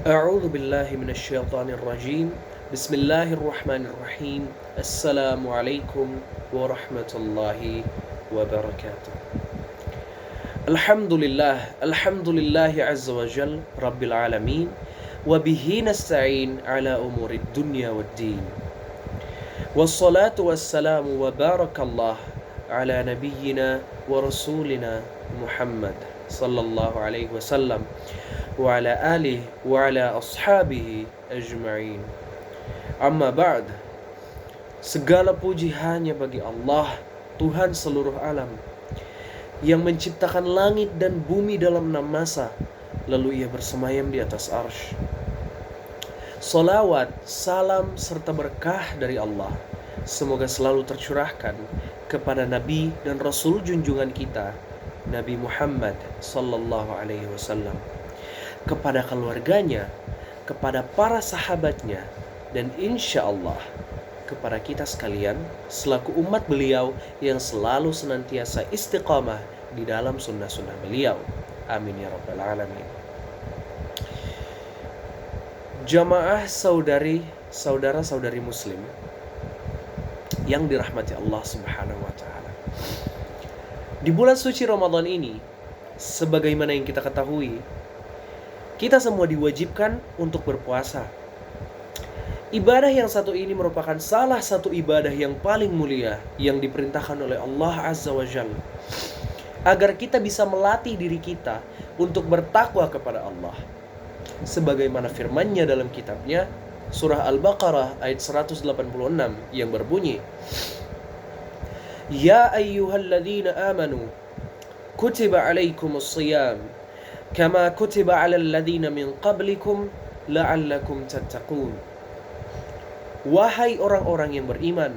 A'udzu billahi minasyaitonir rajim. Bismillahirrahmanirrahim. Assalamualaikum warahmatullahi wabarakatuh. Alhamdulillahi azza wa jal rabbil alamin wa bihi nasta'in ala umurid dunya waddin. Wassalatu wassalamu wa barakallah ala nabiyyina wa rasulina Muhammad sallallahu alaihi wasallam wa ala alihi wa ala ashabihi ajma'in. Amma ba'd. Segala puji hanya bagi Allah, Tuhan seluruh alam, yang menciptakan langit dan bumi dalam 6 masa, lalu ia bersemayam di atas arsy. Salawat, salam, serta berkah dari Allah semoga selalu tercurahkan kepada Nabi dan Rasul junjungan kita, Nabi Muhammad sallallahu alaihi wasallam, kepada keluarganya, kepada para sahabatnya, dan insya Allah kepada kita sekalian selaku umat beliau yang selalu senantiasa istiqamah di dalam sunnah-sunnah beliau. Amin ya rabbal alamin. Jamaah saudara-saudari muslim yang dirahmati Allah subhanahu wa ta'ala, di bulan suci Ramadan ini, sebagaimana yang kita ketahui, kita semua diwajibkan untuk berpuasa. Ibadah yang satu ini merupakan salah satu ibadah yang paling mulia yang diperintahkan oleh Allah Azza wa Jalla, agar kita bisa melatih diri kita untuk bertakwa kepada Allah. Sebagaimana firman-Nya dalam kitabnya, surah Al-Baqarah ayat 186 yang berbunyi, Ya ayyuhalladzina amanu kutiba alaikumus shiyam kama kutiba alal ladzina min qablikum la'allakum tattaqun. Wahai orang-orang yang beriman,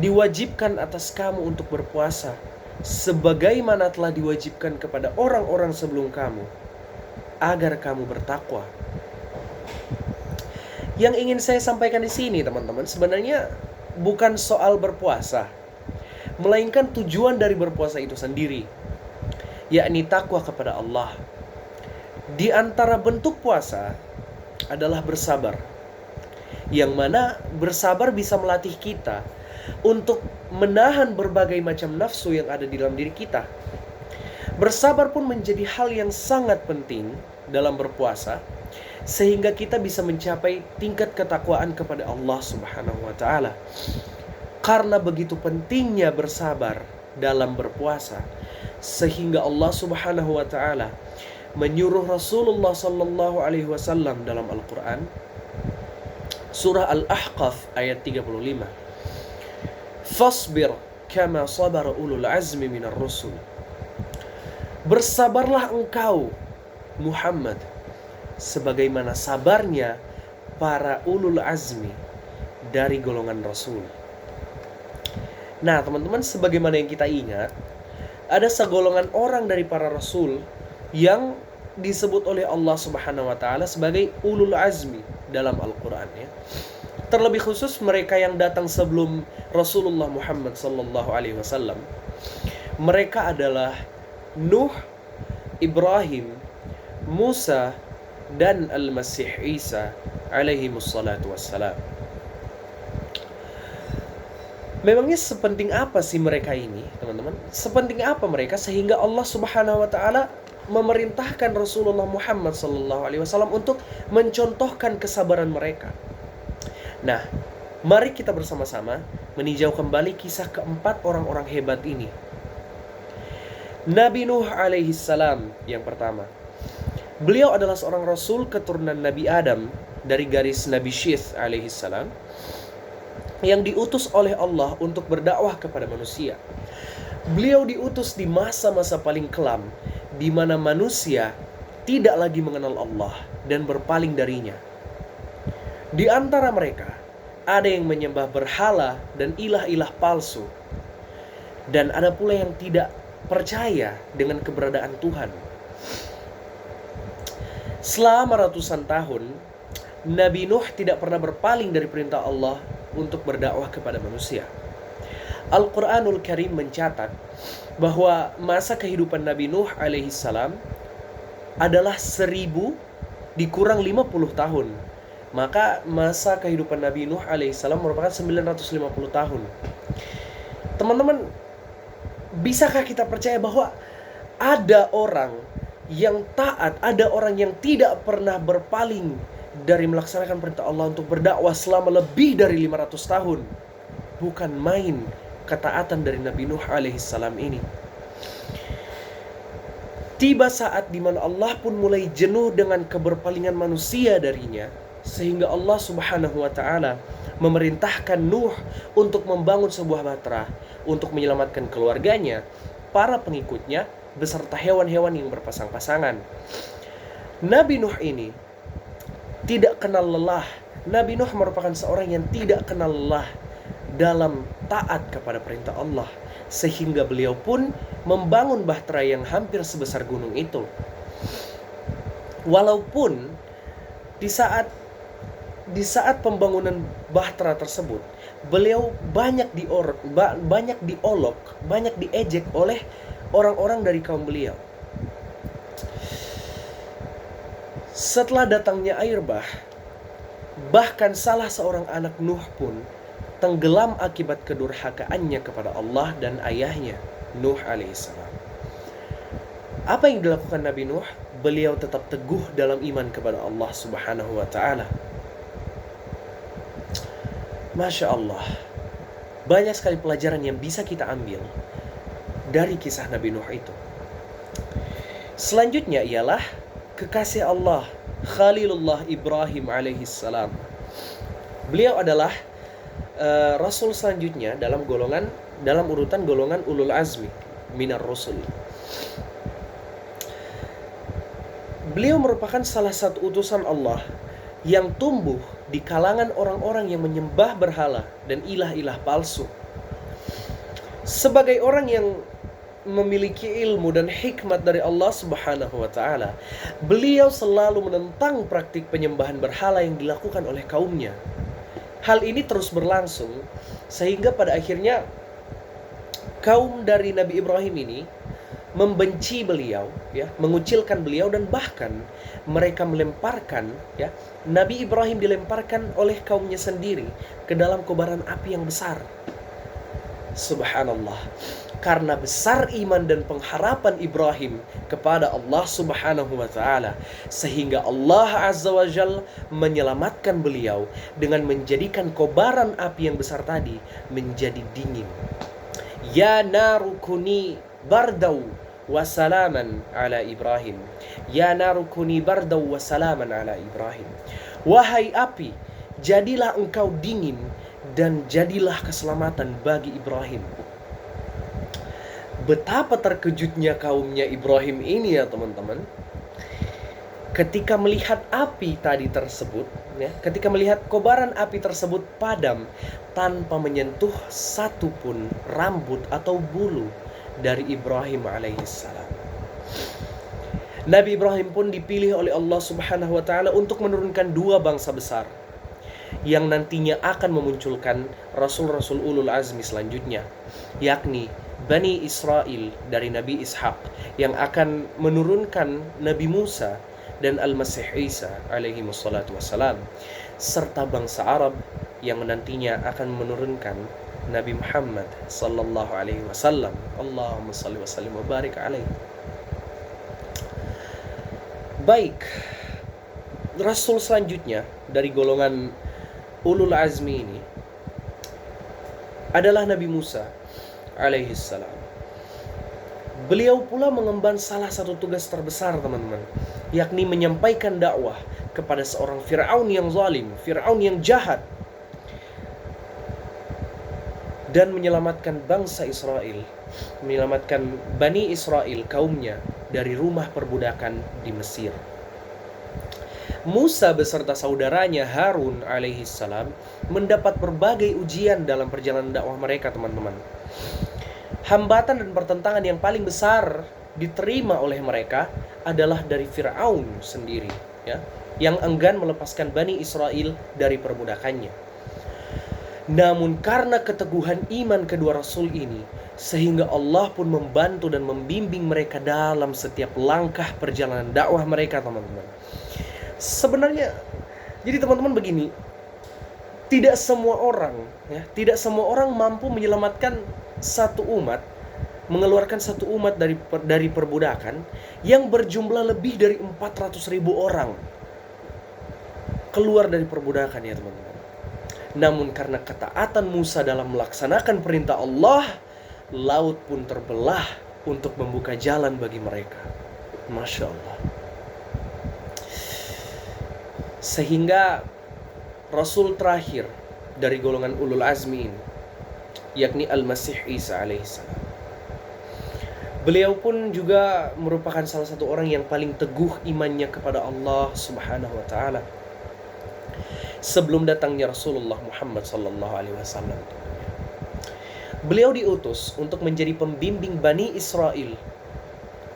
diwajibkan atas kamu untuk berpuasa sebagaimana telah diwajibkan kepada orang-orang sebelum kamu, agar kamu bertakwa. Yang ingin saya sampaikan di sini, teman-teman, sebenarnya bukan soal berpuasa, melainkan tujuan dari berpuasa itu sendiri, yakni takwa kepada Allah. Di antara bentuk puasa adalah bersabar, yang mana bersabar bisa melatih kita untuk menahan berbagai macam nafsu yang ada di dalam diri kita. Bersabar pun menjadi hal yang sangat penting dalam berpuasa, sehingga kita bisa mencapai tingkat ketakwaan kepada Allah Subhanahu wa ta'ala. Karena begitu pentingnya bersabar dalam berpuasa, sehingga Allah Subhanahu wa ta'ala menyuruh Rasulullah sallallahu alaihi wasallam dalam Al-Quran, surah Al-Ahqaf ayat 35, Fasbir kama sabara ulul azmi minar rusul. Bersabarlah engkau Muhammad sebagaimana sabarnya para ulul azmi dari golongan Rasul. Nah, teman-teman, sebagaimana yang kita ingat, ada segolongan orang dari para Rasul yang disebut oleh Allah Subhanahu wa ta'ala sebagai ulul azmi dalam Al-Quran, ya. Terlebih khusus mereka yang datang sebelum Rasulullah Muhammad sallallahu alaihi wasallam. Mereka adalah Nuh, Ibrahim, Musa, dan Al-Masih Isa alaihi wassalatu wassalam. Memangnya sepenting apa sih mereka ini, teman-teman? Sepenting apa mereka sehingga Allah Subhanahu wa ta'ala memerintahkan Rasulullah Muhammad sallallahu alaihi wasallam untuk mencontohkan kesabaran mereka? Nah, mari kita bersama-sama meninjau kembali kisah keempat orang-orang hebat ini. Nabi Nuh alaihi salam yang pertama. Beliau adalah seorang rasul keturunan Nabi Adam dari garis Nabi Syith alaihi salam, yang diutus oleh Allah untuk berdakwah kepada manusia. Beliau diutus di masa-masa paling kelam, di mana manusia tidak lagi mengenal Allah dan berpaling darinya. Di antara mereka ada yang menyembah berhala dan ilah-ilah palsu, dan ada pula yang tidak percaya dengan keberadaan Tuhan. Selama ratusan tahun, Nabi Nuh tidak pernah berpaling dari perintah Allah untuk berdakwah kepada manusia. Al-Quranul Karim mencatat bahwa masa kehidupan Nabi Nuh alaihi salam adalah 1400 dikurang 50 tahun. Maka masa kehidupan Nabi Nuh alaihissalam merupakan 950 tahun. Teman-teman, bisakah kita percaya bahwa ada orang yang taat, ada orang yang tidak pernah berpaling dari melaksanakan perintah Allah untuk berdakwah selama lebih dari 500 tahun? Bukan main ketaatan dari Nabi Nuh alaihissalam ini. Tiba saat di mana Allah pun mulai jenuh dengan keberpalingan manusia darinya, sehingga Allah Subhanahu wa ta'ala memerintahkan Nuh untuk membangun sebuah bahtera untuk menyelamatkan keluarganya, para pengikutnya, beserta hewan-hewan yang berpasang-pasangan. Nabi Nuh ini tidak kenal lelah. Nabi Nuh merupakan seorang yang tidak kenal lelah dalam taat kepada perintah Allah, sehingga beliau pun membangun bahtera yang hampir sebesar gunung itu. Walaupun di saat pembangunan bahtera tersebut, beliau banyak diolok, banyak diejek oleh orang-orang dari kaum beliau. Setelah datangnya air bah, bahkan salah seorang anak Nuh pun tenggelam akibat kedurhakaannya kepada Allah dan ayahnya, Nuh alaihissalam. Apa yang dilakukan Nabi Nuh? Beliau tetap teguh dalam iman kepada Allah Subhanahu wa ta'ala. Masya Allah, banyak sekali pelajaran yang bisa kita ambil dari kisah Nabi Nuh itu. Selanjutnya ialah kekasih Allah, Khalilullah Ibrahim alaihissalam. Beliau adalah Rasul selanjutnya dalam urutan golongan ulul azmi minar rusul. Beliau merupakan salah satu utusan Allah yang tumbuh di kalangan orang-orang yang menyembah berhala dan ilah-ilah palsu. Sebagai orang yang memiliki ilmu dan hikmat dari Allah Subhanahu wa ta'ala, beliau selalu menentang praktik penyembahan berhala yang dilakukan oleh kaumnya. Hal ini terus berlangsung sehingga pada akhirnya kaum dari Nabi Ibrahim ini membenci beliau, mengucilkan beliau, dan bahkan mereka melemparkan, Nabi Ibrahim dilemparkan oleh kaumnya sendiri ke dalam kobaran api yang besar. Subhanallah, karena besar iman dan pengharapan Ibrahim kepada Allah Subhanahu wa ta'ala, sehingga Allah Azza wa Jalla menyelamatkan beliau dengan menjadikan kobaran api yang besar tadi menjadi dingin. Ya narukuni bardau wasalaman ala Ibrahim. Ya narukuni bardau wasalaman ala Ibrahim. Wahai api, jadilah engkau dingin dan jadilah keselamatan bagi Ibrahim. Betapa terkejutnya kaumnya Ibrahim ini ya teman-teman, ketika melihat api tadi tersebut, ketika melihat kobaran api tersebut padam tanpa menyentuh satupun rambut atau bulu dari Ibrahim alaihissalam. Nabi Ibrahim pun dipilih oleh Allah Subhanahu wa ta'ala untuk menurunkan dua bangsa besar yang nantinya akan memunculkan rasul-rasul ulul azmi selanjutnya, yakni Bani Israel dari Nabi Ishak yang akan menurunkan Nabi Musa dan Al-Masih Isa alaihi wassalatu wassalam, serta bangsa Arab yang nantinya akan menurunkan Nabi Muhammad sallallahu alaihi wasallam. Allahumma salli wa sallim wa barik alaihi. Baik, rasul selanjutnya dari golongan ulul azmi ini adalah Nabi Musa alaihi salam. Beliau pula mengemban salah satu tugas terbesar teman-teman, yakni menyampaikan dakwah kepada seorang Fir'aun yang zalim, Fir'aun yang jahat, dan menyelamatkan bangsa Israel, menyelamatkan Bani Israel, kaumnya, dari rumah perbudakan di Mesir. Musa beserta saudaranya Harun alaihi salam mendapat berbagai ujian dalam perjalanan dakwah mereka teman-teman. Hambatan dan pertentangan yang paling besar diterima oleh mereka adalah dari Fir'aun sendiri, yang enggan melepaskan Bani Israel dari perbudakannya. Namun karena keteguhan iman kedua rasul ini, sehingga Allah pun membantu dan membimbing mereka dalam setiap langkah perjalanan dakwah mereka teman-teman. Sebenarnya, jadi teman-teman begini, tidak semua orang, ya, tidak semua orang mampu menyelamatkan satu umat, mengeluarkan satu umat dari perbudakan yang berjumlah lebih dari 400.000 orang keluar dari perbudakan, ya teman-teman. Namun karena ketaatan Musa dalam melaksanakan perintah Allah, laut pun terbelah untuk membuka jalan bagi mereka. Masya Allah. Sehingga Rasul terakhir dari golongan ulul azmi ini, yakni Al-Masih Isa alaihissalam, beliau pun juga merupakan salah satu orang yang paling teguh imannya kepada Allah Subhanahu wa taala sebelum datangnya Rasulullah Muhammad sallallahu alaihi wasallam. Beliau diutus untuk menjadi pembimbing Bani Israel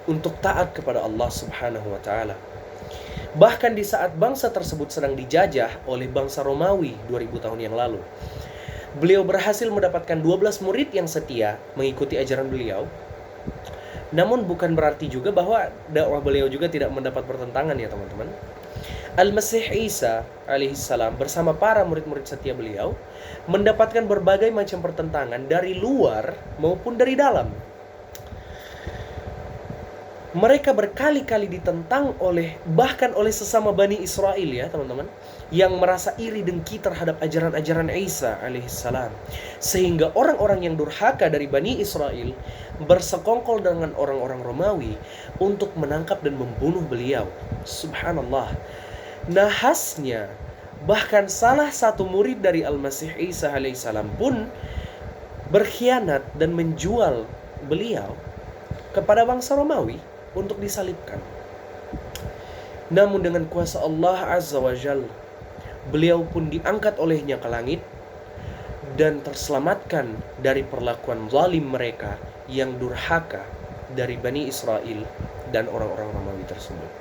untuk taat kepada Allah Subhanahu wa taala. Bahkan di saat bangsa tersebut sedang dijajah oleh bangsa Romawi 2000 tahun yang lalu, beliau berhasil mendapatkan 12 murid yang setia mengikuti ajaran beliau. Namun bukan berarti juga bahwa dakwah beliau juga tidak mendapat pertentangan, ya teman-teman. Al-Masih Isa alaihissalam bersama para murid-murid setia beliau mendapatkan berbagai macam pertentangan dari luar maupun dari dalam. Mereka berkali-kali ditentang bahkan oleh sesama Bani Israel, ya teman-teman, yang merasa iri dengki terhadap ajaran-ajaran Isa alaihissalam. Sehingga orang-orang yang durhaka dari Bani Israel bersekongkol dengan orang-orang Romawi untuk menangkap dan membunuh beliau. Subhanallah. Nahasnya, bahkan salah satu murid dari Al-Masih Isa alaihissalam pun berkhianat dan menjual beliau kepada bangsa Romawi untuk disalibkan. Namun dengan kuasa Allah Azza wa Jalla, beliau pun diangkat olehnya ke langit dan terselamatkan dari perlakuan zalim mereka yang durhaka dari Bani Israel dan orang-orang Romawi tersebut.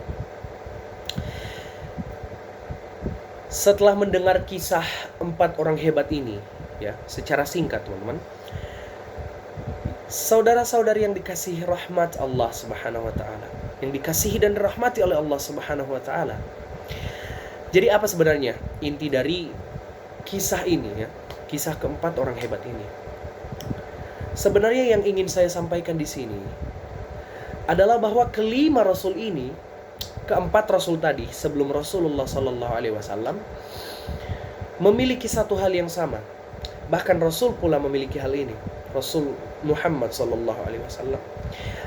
Setelah mendengar kisah 4 orang hebat ini, ya, secara singkat teman-teman, saudara-saudari yang dikasihi rahmat Allah Subhanahu wa taala, yang dikasihi dan dirahmati oleh Allah Subhanahu wa taala. Jadi apa sebenarnya inti dari kisah ini, ya? Kisah keempat orang hebat ini. Sebenarnya yang ingin saya sampaikan di sini adalah bahwa kelima rasul ini, keempat rasul tadi sebelum Rasulullah sallallahu alaihi wasallam, memiliki satu hal yang sama. Bahkan Rasul pula memiliki hal ini. Rasul Muhammad sallallahu alaihi wasallam.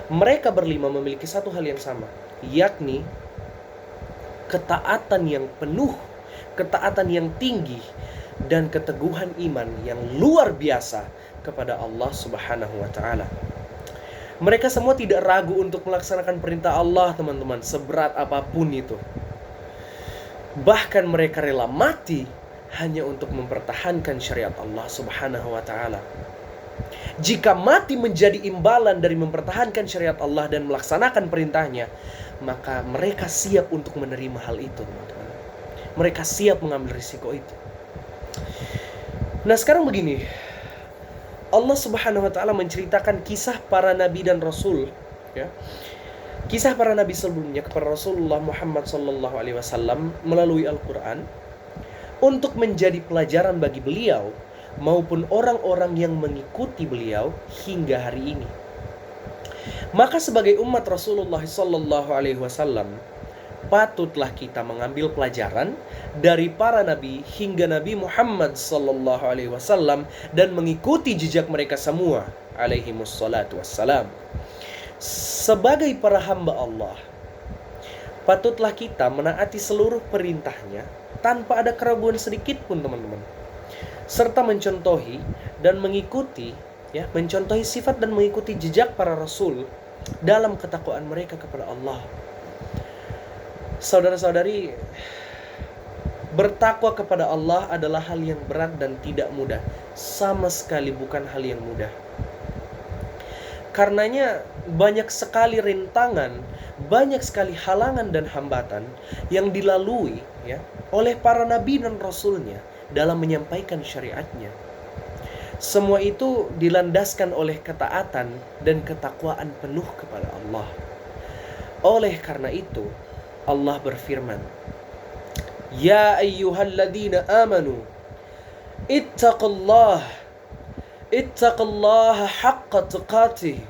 Mereka berlima memiliki satu hal yang sama, yakni ketaatan yang penuh, ketaatan yang tinggi, dan keteguhan iman yang luar biasa kepada Allah Subhanahu wa taala. Mereka semua tidak ragu untuk melaksanakan perintah Allah, teman-teman, seberat apapun itu. Bahkan mereka rela mati hanya untuk mempertahankan syariat Allah Subhanahu wa taala. Jika mati menjadi imbalan dari mempertahankan syariat Allah dan melaksanakan perintahnya, maka mereka siap untuk menerima hal itu, teman-teman. Mereka siap mengambil risiko itu. Nah, sekarang begini. Allah Subhanahu wa taala menceritakan kisah para nabi dan rasul, ya. Kisah para nabi sebelumnya kepada Rasulullah Muhammad sallallahu alaihi wasallam melalui Al-Qur'an untuk menjadi pelajaran bagi beliau maupun orang-orang yang mengikuti beliau hingga hari ini. Maka sebagai umat Rasulullah sallallahu alaihi wasallam, patutlah kita mengambil pelajaran dari para nabi hingga Nabi Muhammad sallallahu alaihi wasallam dan mengikuti jejak mereka semua alaihi wassalatu wassalam. Sebagai para hamba Allah, patutlah kita menaati seluruh perintahnya tanpa ada keraguan sedikit pun, teman-teman. Serta mencontohi dan mengikuti, ya, mencontohi sifat dan mengikuti jejak para rasul dalam ketakwaan mereka kepada Allah. Saudara-saudari, bertakwa kepada Allah adalah hal yang berat dan tidak mudah. Sama sekali bukan hal yang mudah. Karenanya banyak sekali rintangan, banyak sekali halangan dan hambatan yang dilalui, ya, oleh para nabi dan rasulnya dalam menyampaikan syariatnya. Semua itu dilandaskan oleh ketaatan dan ketakwaan penuh kepada Allah. Oleh karena itu, Allah berfirman Ya ayyuhalladzina amanu ittaqullaha haqqa tuqatih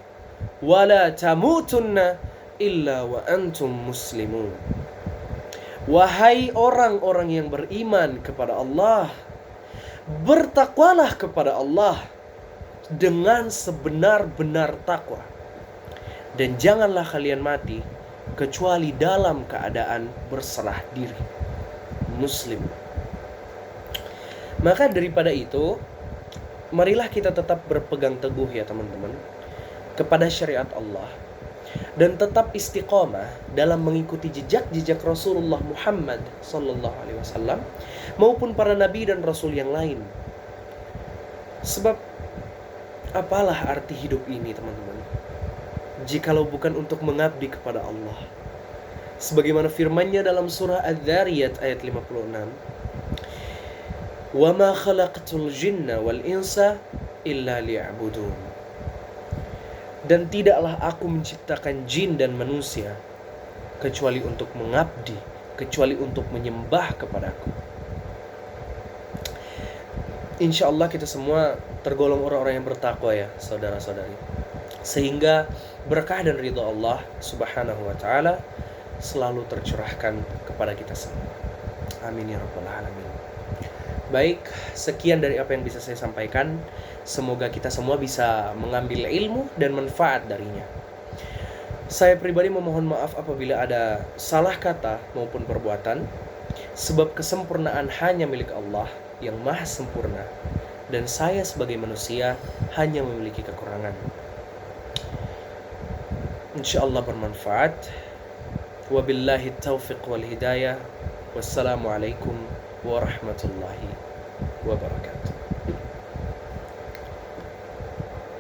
wa la tamutunna illa wa antum muslimun. Wahai orang-orang yang beriman kepada Allah, bertakwalah kepada Allah dengan sebenar-benar takwa, dan janganlah kalian mati kecuali dalam keadaan berserah diri, muslim. Maka daripada itu, marilah kita tetap berpegang teguh ya teman-teman kepada syariat Allah, dan tetap istiqomah dalam mengikuti jejak-jejak Rasulullah Muhammad sallallahu alaihi wasallam maupun para nabi dan rasul yang lain. Sebab apalah arti hidup ini teman-teman, jikalau bukan untuk mengabdi kepada Allah. Sebagaimana firman-Nya dalam surah Adz-Dzariyat ayat 56, "Wa ma khalaqtul jinna wal insa illa liya'budun." Dan tidaklah aku menciptakan jin dan manusia kecuali untuk mengabdi, kecuali untuk menyembah kepadaku. Insya Allah kita semua tergolong orang-orang yang bertakwa ya saudara-saudari, sehingga berkah dan ridha Allah subhanahu wa ta'ala selalu tercurahkan kepada kita semua. Amin ya rabbal alamin. Baik, sekian dari apa yang bisa saya sampaikan. Semoga kita semua bisa mengambil ilmu dan manfaat darinya. Saya pribadi memohon maaf apabila ada salah kata maupun perbuatan, sebab kesempurnaan hanya milik Allah yang maha sempurna, dan saya sebagai manusia hanya memiliki kekurangan. InsyaAllah bermanfaat. Wabillahi taufiq wal hidayah. Wassalamualaikum warahmatullahi wabarakatuh.